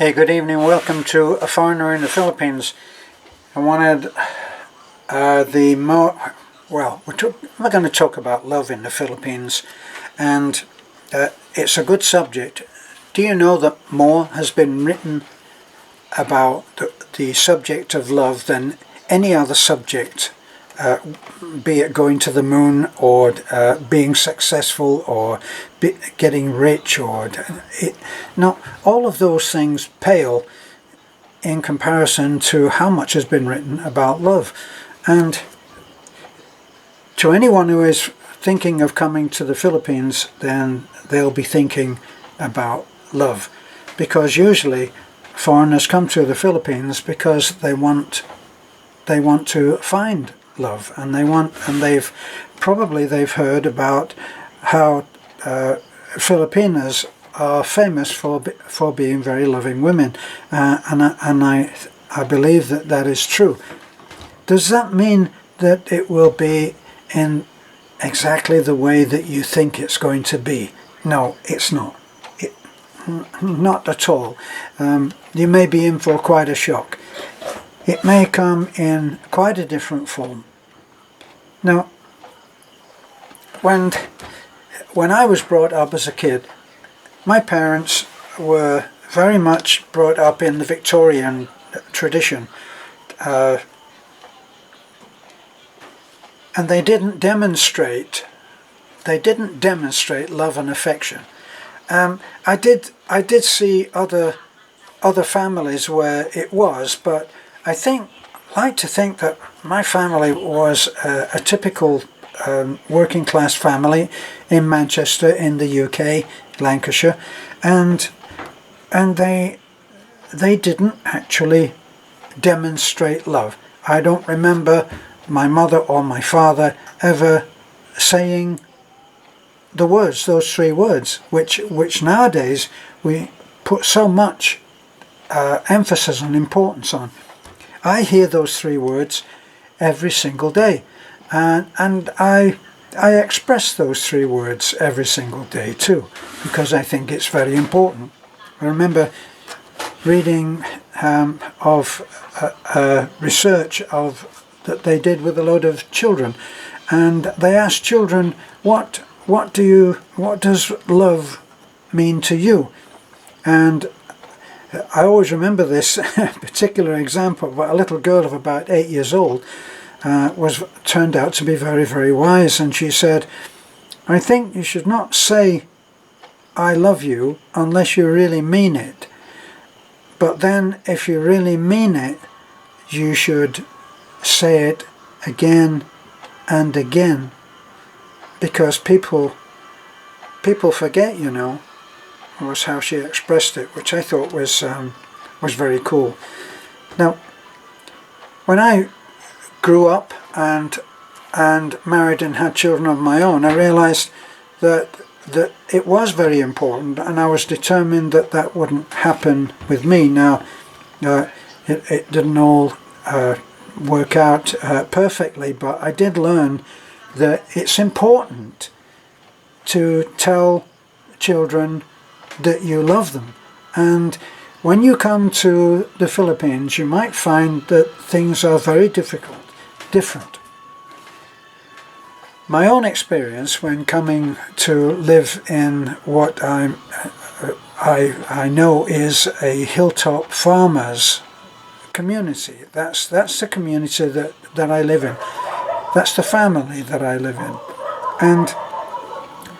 Hey, good evening. Welcome to A Foreigner in the Philippines. I wanted we're going to talk about love in the Philippines, and it's a good subject. Do you know that more has been written about the subject of love than any other subject, be it going to the moon or being successful or getting rich all of those things pale in comparison to how much has been written about love. And to anyone who is thinking of coming to the Philippines, then they'll be thinking about love, because usually foreigners come to the Philippines because they want to find love, and they've heard about how Filipinas are famous for being very loving women, and I believe that is true. Does that mean that it will be in exactly the way that you think it's going to be? No, it's not. Not at all. You may be in for quite a shock. It may come in quite a different form. Now, when I was brought up as a kid, my parents were very much brought up in the Victorian tradition, and they didn't demonstrate love and affection. I did see other families where it was, but I like to think that my family was a typical working class family in Manchester, in the UK, Lancashire, and they didn't actually demonstrate love. I don't remember my mother or my father ever saying those three words, which nowadays we put so much emphasis and importance on. I hear those three words every single day, and I express those three words every single day too, because I think it's very important. I remember reading of research that they did with a load of children, and they asked children, what does love mean to you? And I always remember this particular example. A little girl of about 8 years old turned out to be very, very wise, and she said, "I think you should not say I love you unless you really mean it. But then if you really mean it, you should say it again and again, because people forget, was how she expressed it, which I thought was very cool. Now, when I grew up and married and had children of my own, I realized that it was very important, and I was determined that wouldn't happen with me. Now, it didn't all work out perfectly, but I did learn that it's important to tell children that you love them. And when you come to the Philippines, you might find that things are very different. My own experience when coming to live in what I know is a hilltop farmers community. That's the community that I live in. That's the family that I live in. And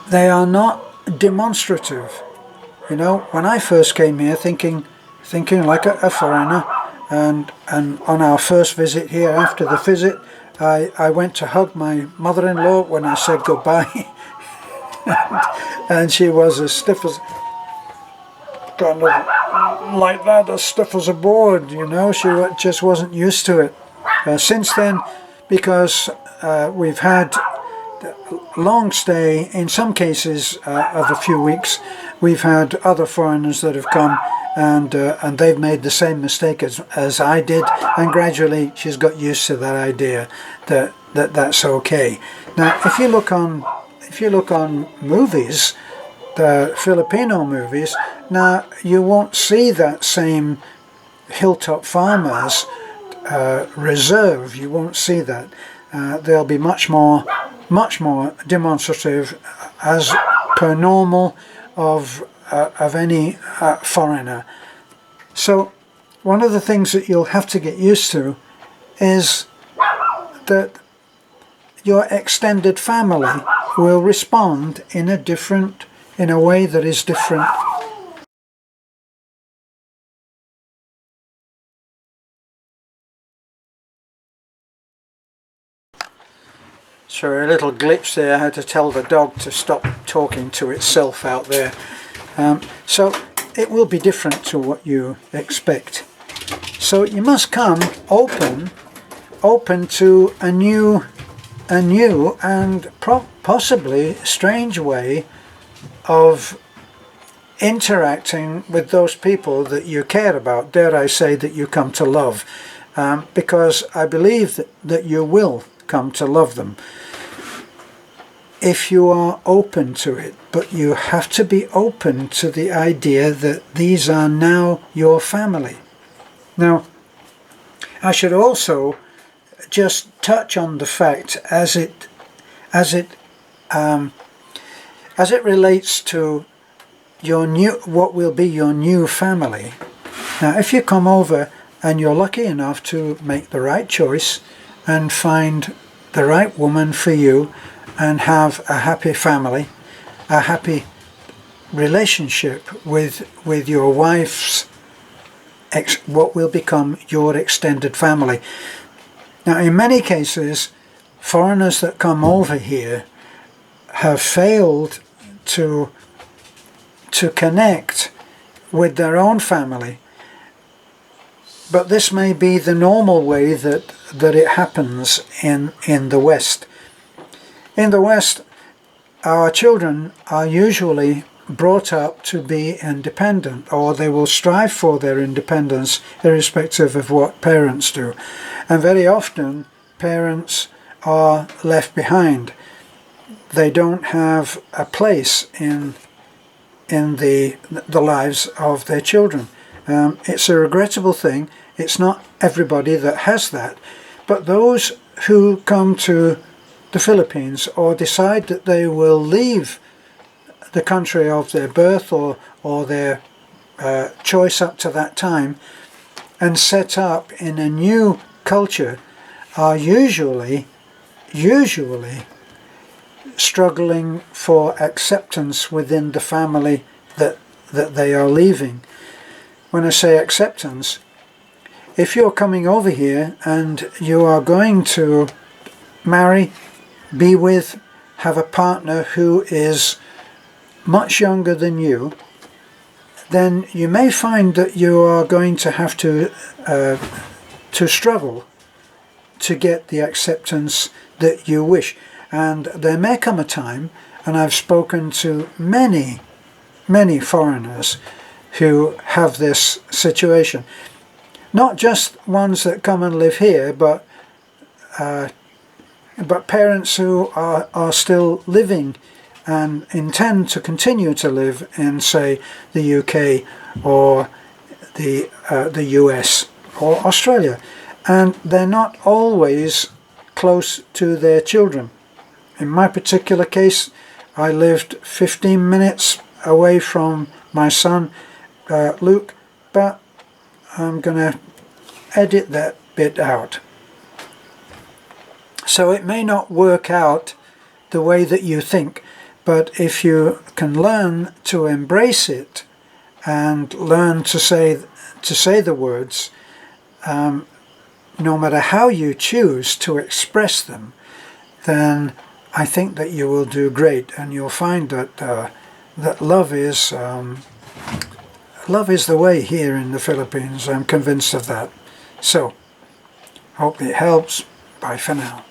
they are not demonstrative. When I first came here thinking like a foreigner, and on our first visit here, after the visit, I went to hug my mother-in-law when I said goodbye, and she was as stiff as, kind of like that, as stiff as a board, she just wasn't used to it. Since then, because we've had long stay, in some cases of a few weeks, we've had other foreigners that have come, and they've made the same mistake as I did, and gradually she's got used to that idea that's okay. Now, if you look on movies, the Filipino movies, now you won't see that same hilltop farmers reserve. You won't see that. They'll be much more demonstrative, as per normal of any foreigner. So one of the things that you'll have to get used to is that your extended family will respond in a way that is different. So a little glitch there. I had to tell the dog to stop talking to itself out there. So it will be different to what you expect. So you must come open to a new and possibly strange way of interacting with those people that you care about, dare I say, that you come to love, because I believe that you will come to love them if you are open to it. But you have to be open to the idea that these are now your family. Now, I should also just touch on the fact as it relates to what will be your new family. Now, if you come over and you're lucky enough to make the right choice and find the right woman for you and have a happy family, a happy relationship with your wife's what will become your extended family. Now, in many cases, foreigners that come over here have failed to connect with their own family. But this may be the normal way that it happens in the West. In the West, our children are usually brought up to be independent, or they will strive for their independence irrespective of what parents do. And very often parents are left behind. They don't have a place in the lives of their children. It's a regrettable thing. It's not everybody that has that, but those who come to the Philippines or decide that they will leave the country of their birth or their choice up to that time and set up in a new culture are usually struggling for acceptance within the family that they are leaving. When I say acceptance, if you're coming over here and you are going to marry, be with, have a partner who is much younger than you, then you may find that you are going to have to struggle to get the acceptance that you wish. And there may come a time, and I've spoken to many foreigners who have this situation. Not just ones that come and live here, but parents who are still living and intend to continue to live in, say, the UK or the US or Australia. And they're not always close to their children. In my particular case, I lived 15 minutes away from my son, Luke, but I'm going to edit that bit out. So it may not work out the way that you think, but if you can learn to embrace it and learn to say the words, no matter how you choose to express them, then I think that you will do great, and you'll find that love is the way here in the Philippines. I'm convinced of that. So, hope it helps. Bye for now.